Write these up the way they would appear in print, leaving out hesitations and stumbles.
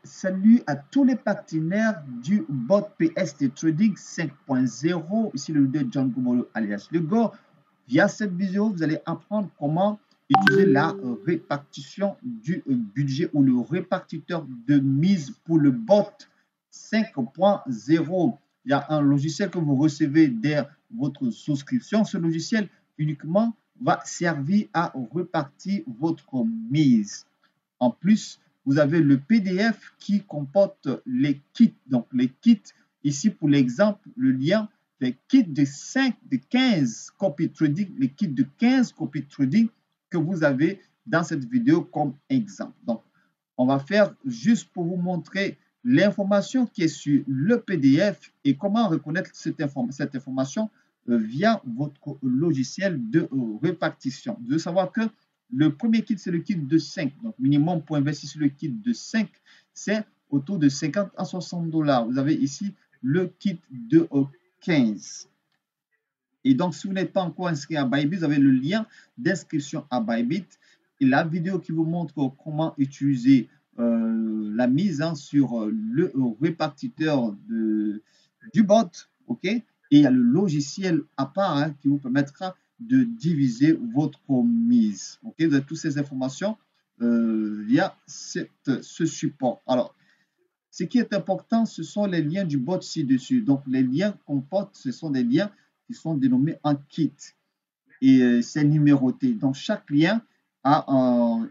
Salut à tous les partenaires du bot PST Trading 5.0. Ici le leader John Gomolo alias Lego. Via cette vidéo, vous allez apprendre comment utiliser la répartition du budget ou le répartiteur de mise pour le bot 5.0. Il y a un logiciel que vous recevez dès votre souscription. Ce logiciel uniquement va servir à répartir votre mise. En plus, vous avez le PDF qui comporte les kits. Donc, les kits, ici pour l'exemple, le lien, les kits de 15 copy trading, les kits de 15 copy trading que vous avez dans cette vidéo comme exemple. Donc, on va faire juste pour vous montrer l'information qui est sur le PDF et comment reconnaître cette information via votre logiciel de répartition. Vous devez savoir que le premier kit, c'est le kit de 5. Donc, minimum pour investir sur le kit de 5, c'est autour de 50 à 60 $. Vous avez ici le kit de 15. Et donc, si vous n'êtes pas encore inscrit à Bybit, vous avez le lien d'inscription à Bybit et la vidéo qui vous montre comment utiliser la mise sur le répartiteur du bot. OK? Et il y a le logiciel à part qui vous permettra de diviser votre mise. OK? Vous avez toutes ces informations via ce support. Alors, ce qui est important, ce sont les liens du bot ci-dessus. Donc, les liens qu'on porte, ce sont des liens qui sont dénommés en kit. Et c'est numéroté. Donc, chaque lien a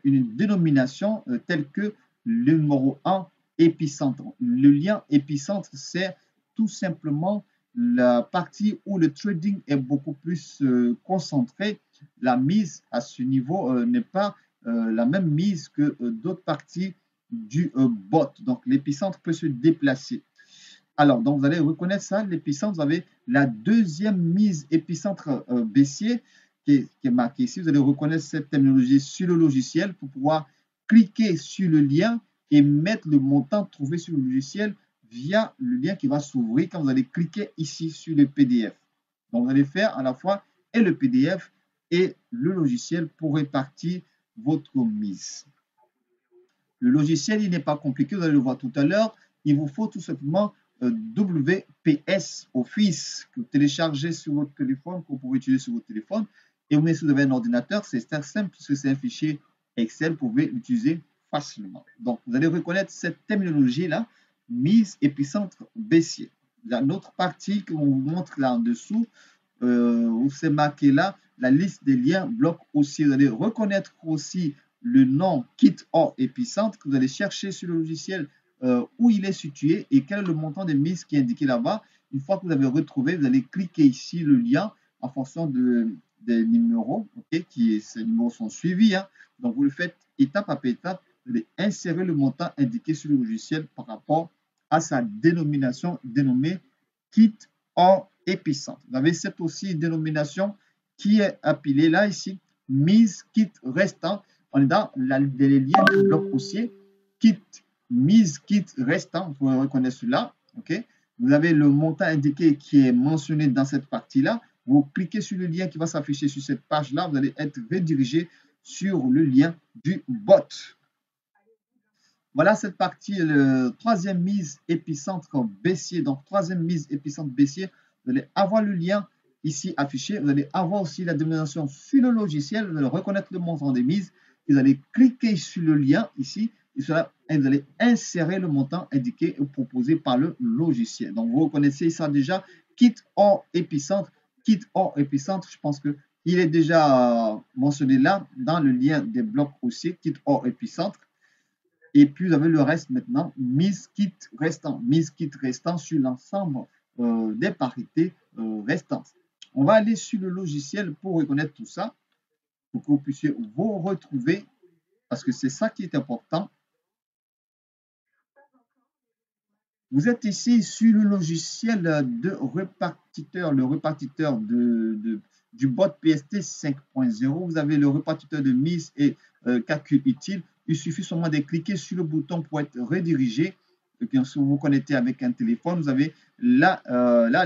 une dénomination telle que le numéro 1, épicentre. Le lien épicentre, c'est tout simplement la partie où le trading est beaucoup plus concentré. La mise à ce niveau n'est pas la même mise que d'autres parties du bot. Donc, l'épicentre peut se déplacer. Alors, donc, vous allez reconnaître ça, l'épicentre, vous avez la deuxième mise épicentre baissier qui est marquée ici. Vous allez reconnaître cette terminologie sur le logiciel pour pouvoir cliquer sur le lien et mettre le montant trouvé sur le logiciel via le lien qui va s'ouvrir quand vous allez cliquer ici sur le PDF. Donc, vous allez faire à la fois et le PDF et le logiciel pour répartir votre mise. Le logiciel, il n'est pas compliqué, vous allez le voir tout à l'heure. Il vous faut tout simplement WPS Office que vous téléchargez sur votre téléphone, que vous pouvez utiliser sur votre téléphone. Et si vous avez un ordinateur, c'est très simple puisque c'est un fichier Excel, vous pouvez l'utiliser facilement. Donc, vous allez reconnaître cette terminologie-là, mise épicentre baissier. Il y a une autre partie qu'on vous montre là en dessous, où c'est marqué là, la liste des liens blocs haussier. Vous allez reconnaître aussi le nom kit hors épicentre que vous allez chercher sur le logiciel où il est situé et quel est le montant de mise qui est indiqué là-bas. Une fois que vous avez retrouvé, vous allez cliquer ici le lien en fonction des numéros, ces numéros sont suivis. Donc, vous le faites étape après étape. Vous allez insérer le montant indiqué sur le logiciel par rapport à sa dénomination dénommée kit hors épicentre. Vous avez cette aussi dénomination qui est appelée là, ici, mise kit restant. On est dans les liens de bloc haussier, kit, mise, kit, restant. Vous pouvez reconnaître cela. Vous avez le montant indiqué qui est mentionné dans cette partie-là. Vous cliquez sur le lien qui va s'afficher sur cette page-là. Vous allez être redirigé sur le lien du bot. Voilà cette partie, le troisième mise épicentre baissier. Donc, troisième mise épicentre baissier, vous allez avoir le lien ici affiché. Vous allez avoir aussi la dénomination sur le logiciel. Vous allez reconnaître le montant des mises. Vous allez cliquer sur le lien ici et vous allez insérer le montant indiqué et proposé par le logiciel. Donc, vous reconnaissez ça déjà. Kit hors épicentre. Kit hors épicentre, je pense qu'il est déjà mentionné là dans le lien des blocs haussiers. Kit hors épicentre. Et puis, vous avez le reste maintenant, mise kit restant sur l'ensemble des parités restantes. On va aller sur le logiciel pour reconnaître tout ça, pour que vous puissiez vous retrouver, parce que c'est ça qui est important. Vous êtes ici sur le logiciel de répartiteur, le répartiteur du bot PST 5.0. Vous avez le répartiteur de mise et calcul utile. Il suffit seulement de cliquer sur le bouton pour être redirigé. Si vous vous connectez avec un téléphone, vous avez là,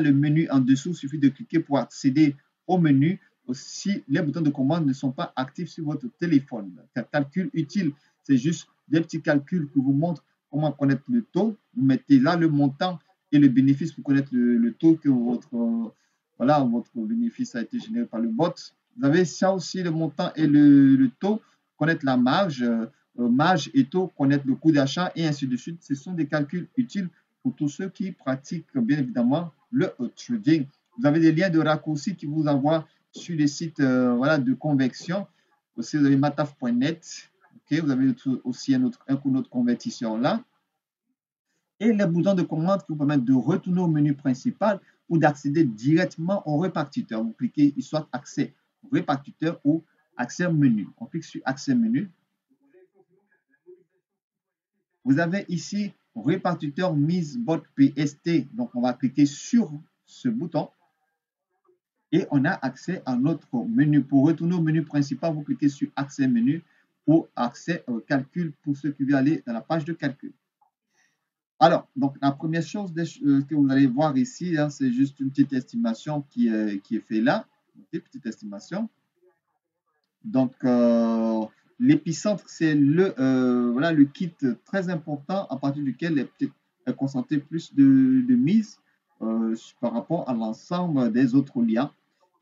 le menu en dessous. Il suffit de cliquer pour accéder au menu si les boutons de commande ne sont pas actifs sur votre téléphone. Calcul utile, c'est juste des petits calculs que vous montrent comment connaître le taux. Vous mettez là le montant et le bénéfice pour connaître le taux que voilà, votre bénéfice a été généré par le bot. Vous avez ça aussi, le montant et le taux, connaître la marge, marge et taux, connaître le coût d'achat et ainsi de suite. Ce sont des calculs utiles pour tous ceux qui pratiquent bien évidemment le trading. Vous avez des liens de raccourcis qui vous envoient sur les sites voilà, de convection. Aussi, vous avez mataf.net. Okay, vous avez aussi un autre convertisseur là. Et les boutons de commande qui vous permettent de retourner au menu principal ou d'accéder directement au répartiteur. Vous cliquez soit accès répartiteur ou accès menu. On clique sur accès menu. Vous avez ici répartiteur mise bot PST. Donc, on va cliquer sur ce bouton et on a accès à notre menu. Pour retourner au menu principal, vous cliquez sur accès menu ou accès au calcul pour ceux qui veulent aller dans la page de calcul. Alors, donc la première chose que vous allez voir ici, hein, c'est juste une petite estimation qui est faite là. Okay, petite estimation. Donc, l'épicentre, c'est voilà, le kit très important à partir duquel est concentré plus de mise par rapport à l'ensemble des autres liens.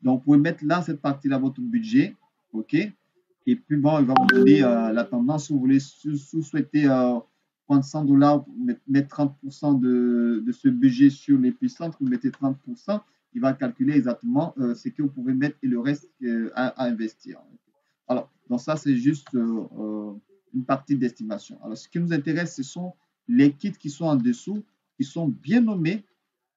Donc, vous pouvez mettre là cette partie-là, votre budget. OK? Et puis, bon, il va vous donner la tendance. Si vous souhaitez prendre 100 $, mettre 30% de ce budget sur l'épicentre, vous mettez 30%. Il va calculer exactement ce que vous pouvez mettre et le reste à investir. Alors, donc ça, c'est juste une partie d'estimation. Alors, ce qui nous intéresse, ce sont les kits qui sont en dessous, qui sont bien nommés.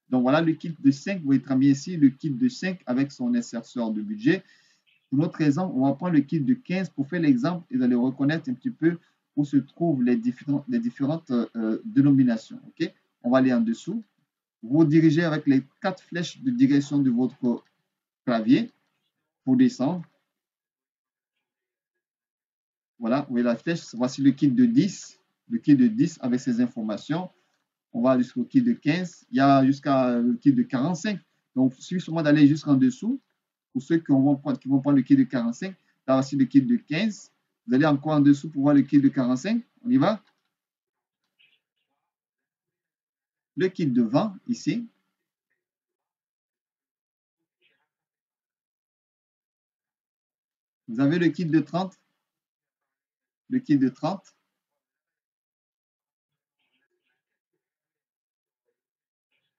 Donc, voilà le kit de 5. Vous voyez très bien ici le kit de 5 avec son inserteur de budget. Pour notre exemple, on va prendre le kit de 15 pour faire l'exemple et vous allez reconnaître un petit peu où se trouvent les différentes dénominations. Okay? On va aller en dessous. Vous dirigez avec les 4 flèches de direction de votre clavier pour descendre. Voilà, vous voyez la flèche. Voici le kit de 10. Le kit de 10 avec ces informations. On va jusqu'au kit de 15. Il y a jusqu'à le kit de 45. Donc, il suffit seulement d'aller jusqu'en dessous. Pour ceux qui vont prendre le kit de 45, là voici le kit de 15. Vous allez encore en dessous pour voir le kit de 45. On y va. Le kit de 20, ici. Vous avez le kit de 30. Le kit de 30.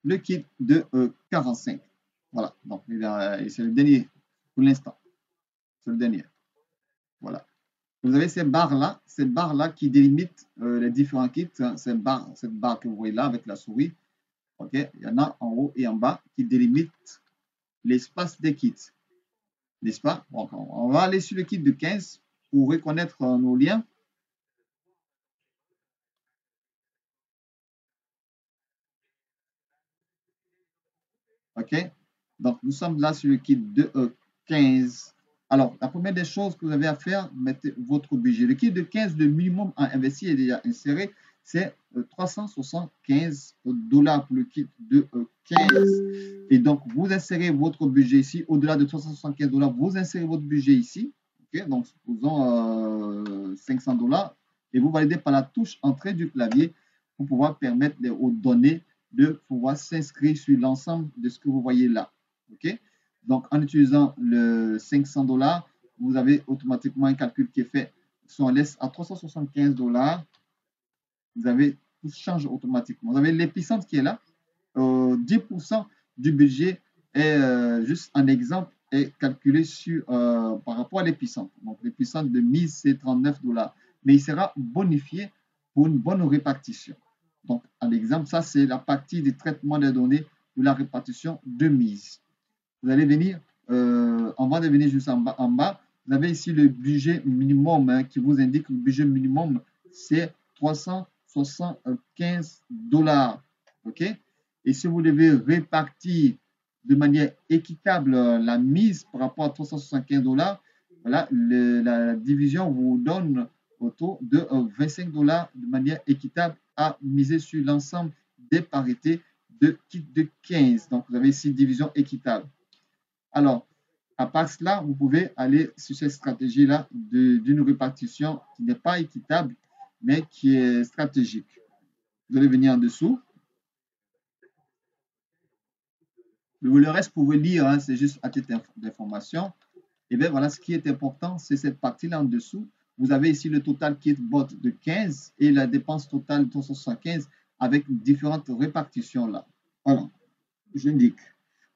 Le kit de 45. Voilà, donc c'est le dernier pour l'instant. C'est le dernier. Voilà. Vous avez ces barres-là qui délimitent les différents kits. Hein, cette barre que vous voyez là avec la souris. Okay. Il y en a en haut et en bas qui délimitent l'espace des kits. N'est-ce pas? Donc, on va aller sur le kit de 15 pour reconnaître nos liens. OK? Donc, nous sommes là sur le kit de 15. Alors, la première des choses que vous avez à faire, mettez votre budget. Le kit de 15, le minimum à investir est déjà inséré. C'est 375 $ pour le kit de 15. Et donc, vous insérez votre budget ici. Au-delà de 375 $, vous insérez votre budget ici. Okay? Donc, supposons 500 $ et vous validez par la touche entrée du clavier pour pouvoir permettre aux données de pouvoir s'inscrire sur l'ensemble de ce que vous voyez là. OK? Donc, en utilisant le 500 $, vous avez automatiquement un calcul qui est fait. Si on laisse à 375 $, vous avez tout change automatiquement. Vous avez l'épicentre qui est là. 10% du budget est juste un exemple est calculé sur, par rapport à l'épicentre. Donc, l'épicentre de mise, c'est 39 $. Mais il sera bonifié pour une bonne répartition. Donc, un exemple, ça, c'est la partie du traitement des données de la répartition de mise. Vous allez venir, on va venir juste en bas, vous avez ici le budget minimum hein, qui vous indique le budget minimum, c'est 375 $. OK? Et si vous devez répartir de manière équitable la mise par rapport à 375 $, voilà, la division vous donne autour de 25 $ de manière équitable à miser sur l'ensemble des parités de kit de 15. Donc, vous avez ici division équitable. Alors, à part cela, vous pouvez aller sur cette stratégie-là d'une répartition qui n'est pas équitable, mais qui est stratégique. Vous allez venir en dessous. Le reste, vous pouvez lire, hein, c'est juste à titre d'information. Et bien voilà, ce qui est important, c'est cette partie-là en dessous. Vous avez ici le total kit bot de 15 et la dépense totale de 375 avec différentes répartitions là. Alors, j'indique.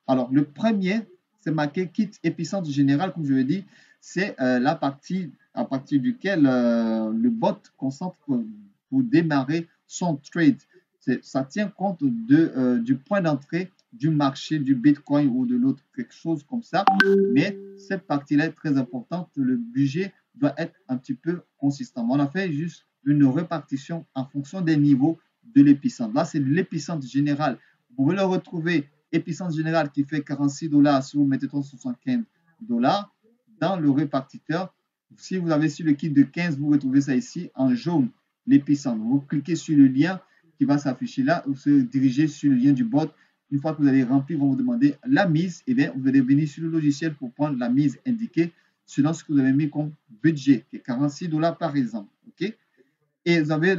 Alors, le premier, c'est marqué kit épicentre général, comme je l'ai dit, c'est la partie à partir duquel le bot concentre pour démarrer son trade. Ça tient compte du point d'entrée du marché du Bitcoin ou de l'autre, quelque chose comme ça. Mais cette partie-là est très importante. Le budget doit être un petit peu consistant. On a fait juste une répartition en fonction des niveaux de l'épicentre. Là, c'est l'épicentre général. Vous pouvez le retrouver épicentre général qui fait 46 $ si vous mettez 375 $. Dans le répartiteur, si vous avez sur le kit de 15, vous retrouvez ça ici en jaune, l'épicentre. Vous cliquez sur le lien qui va s'afficher là, vous se dirigez sur le lien du bot. Une fois que vous allez remplir, ils vont vous demander la mise. Et bien, vous allez venir sur le logiciel pour prendre la mise indiquée selon ce que vous avez mis comme budget, qui est 46 $ par exemple. OK? Et vous avez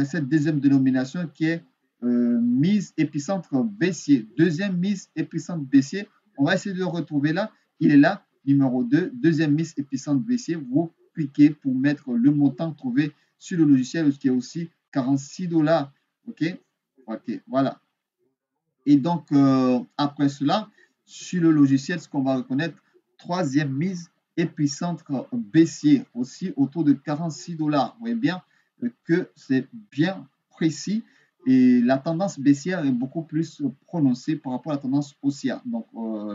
cette deuxième dénomination qui est mise épicentre baissier. Deuxième mise épicentre baissier. On va essayer de le retrouver là. Il est là, numéro 2. Deuxième mise épicentre baissier. Vous cliquez pour mettre le montant trouvé sur le logiciel qui est aussi 46 $. OK? OK, voilà. Et donc, après cela, sur le logiciel, ce qu'on va reconnaître, troisième mise épicentre baissier, aussi autour de 46 $. Vous voyez bien que c'est bien précis et la tendance baissière est beaucoup plus prononcée par rapport à la tendance haussière. Donc,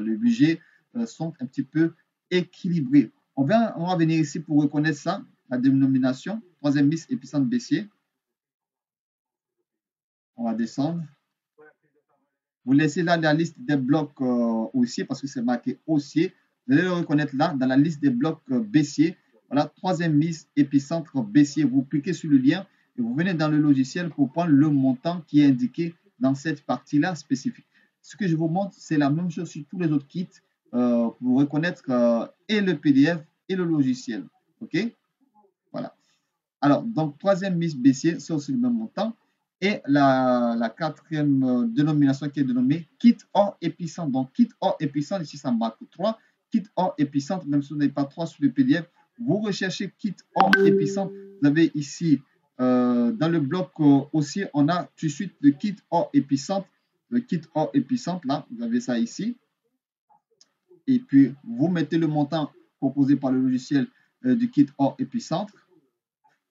les budgets sont un petit peu équilibrés. On va venir ici pour reconnaître ça, la dénomination, troisième mise épicentre baissier. On va descendre. Vous laissez là la liste des blocs haussiers parce que c'est marqué haussier. Vous allez le reconnaître là dans la liste des blocs baissiers. Voilà, troisième mise épicentre baissier. Vous cliquez sur le lien et vous venez dans le logiciel pour prendre le montant qui est indiqué dans cette partie-là spécifique. Ce que je vous montre, c'est la même chose sur tous les autres kits pour reconnaître et le PDF et le logiciel. OK? Voilà. Alors, donc, troisième mise baissier, c'est aussi le même montant. Et la quatrième dénomination qui est dénommée kit hors épicentre. Donc, kit hors épicentre, ici, ça marque 3. Kit hors épicentre, même si vous n'avez pas 3 sur le PDF, vous recherchez kit hors épicentre. Vous avez ici, dans le bloc aussi, on a tout de suite le kit hors épicentre. Le kit hors épicentre, là, vous avez ça ici. Et puis, vous mettez le montant proposé par le logiciel du kit hors épicentre.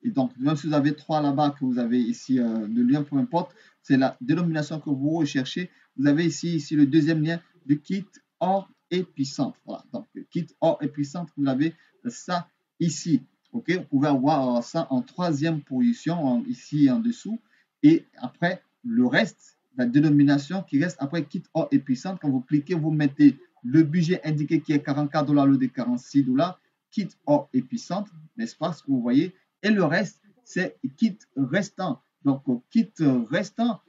Et donc, même si vous avez 3 là-bas, que vous avez ici le lien, peu importe, c'est la dénomination que vous recherchez. Vous avez ici le deuxième lien du kit hors épicentre. Voilà, donc le kit hors épicentre, vous avez ça ici. OK, vous pouvez avoir ça en troisième position, ici en dessous. Et après, le reste, la dénomination qui reste après kit hors épicentre, quand vous cliquez, vous mettez le budget indiqué qui est 44 $ au lieu de 46 $, kit hors épicentre, n'est-ce pas ce que vous voyez? Et le reste, c'est kit restant. Donc, kit restant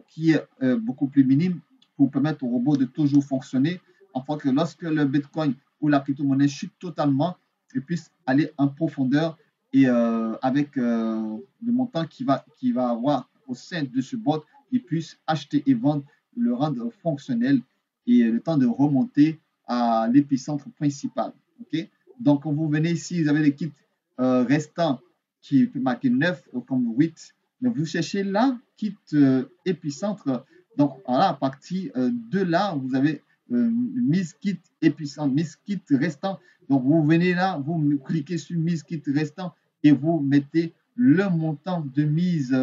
qui est beaucoup plus minime pour permettre au robot de toujours fonctionner, afin que lorsque le Bitcoin ou la crypto-monnaie chute totalement, il puisse aller en profondeur et avec le montant qu'il va avoir au sein de ce bot, il puisse acheter et vendre, le rendre fonctionnel et le temps de remonter à l'épicentre principal. Okay? Donc, quand vous venez ici, vous avez les kits restants qui peut marquer 9 comme 8. Mais vous cherchez là, kit épicentre. Donc, voilà, à partir de là, vous avez mise kit épicentre, mise kit restant. Donc, vous venez là, vous cliquez sur mise kit restant et vous mettez le montant de mise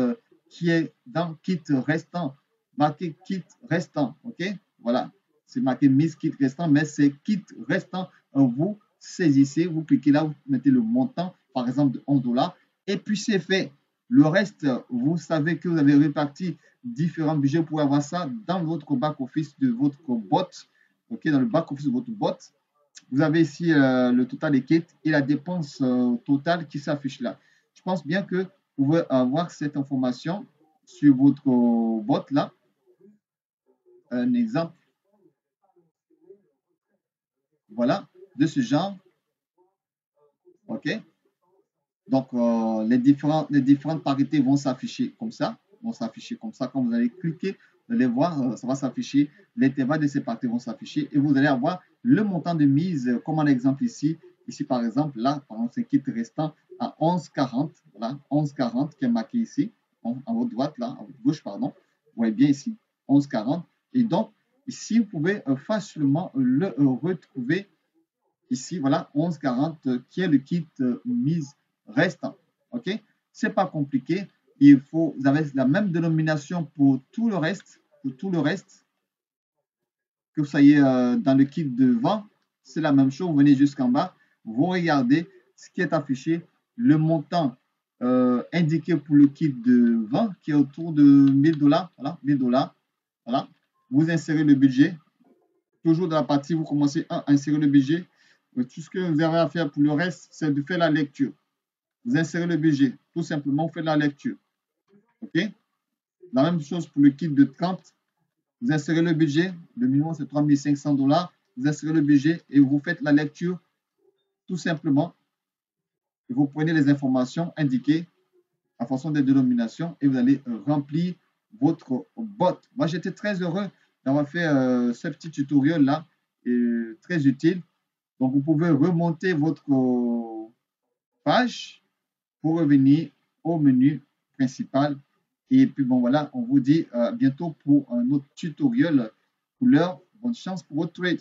qui est dans kit restant. Marqué kit restant. OK? Voilà. C'est marqué mise kit restant, mais c'est kit restant. Vous saisissez, vous cliquez là, vous mettez le montant, par exemple, de 11 $. Et puis c'est fait. Le reste, vous savez que vous avez réparti différents budgets pour avoir ça dans votre back-office de votre bot. OK, dans le back-office de votre bot. Vous avez ici le total des kits et la dépense totale qui s'affiche là. Je pense bien que vous pouvez avoir cette information sur votre bot là. Un exemple, voilà, de ce genre. OK. Donc, les différentes parités vont s'afficher comme ça. vont s'afficher comme ça. Quand vous allez cliquer, vous allez voir, ça va s'afficher, l'intervalle de ces parties vont s'afficher et vous allez avoir le montant de mise, comme en exemple ici. Ici, par exemple, là, par exemple, c'est kit restant à 11,40, voilà, 11,40 qui est marqué ici, en haut droite, là, en haut gauche, pardon. Vous voyez bien ici, 11,40. Et donc, ici, vous pouvez facilement le retrouver ici, voilà, 11,40 qui est le kit mise restant. OK? C'est pas compliqué. Il faut, vous avez la même dénomination pour tout le reste, que vous soyez dans le kit de vent, c'est la même chose. Vous venez jusqu'en bas, vous regardez ce qui est affiché, le montant indiqué pour le kit de vent qui est autour de 1000 $. Voilà, 1000 $. Voilà. Vous insérez le budget. Toujours dans la partie, vous commencez à insérer le budget. Tout ce que vous avez à faire pour le reste, c'est de faire la lecture. Vous insérez le budget. Tout simplement, vous faites la lecture. OK? La même chose pour le kit de 30. Vous insérez le budget. Le minimum, c'est 3500 $. Vous insérez le budget et vous faites la lecture tout simplement. Et vous prenez les informations indiquées en fonction des dénominations et vous allez remplir votre bot. Moi, j'étais très heureux d'avoir fait ce petit tutoriel-là, très utile. Donc, vous pouvez remonter votre page pour revenir au menu principal. Et puis, bon, voilà, on vous dit bientôt pour un autre tutoriel couleur. Bonne chance pour votre trade.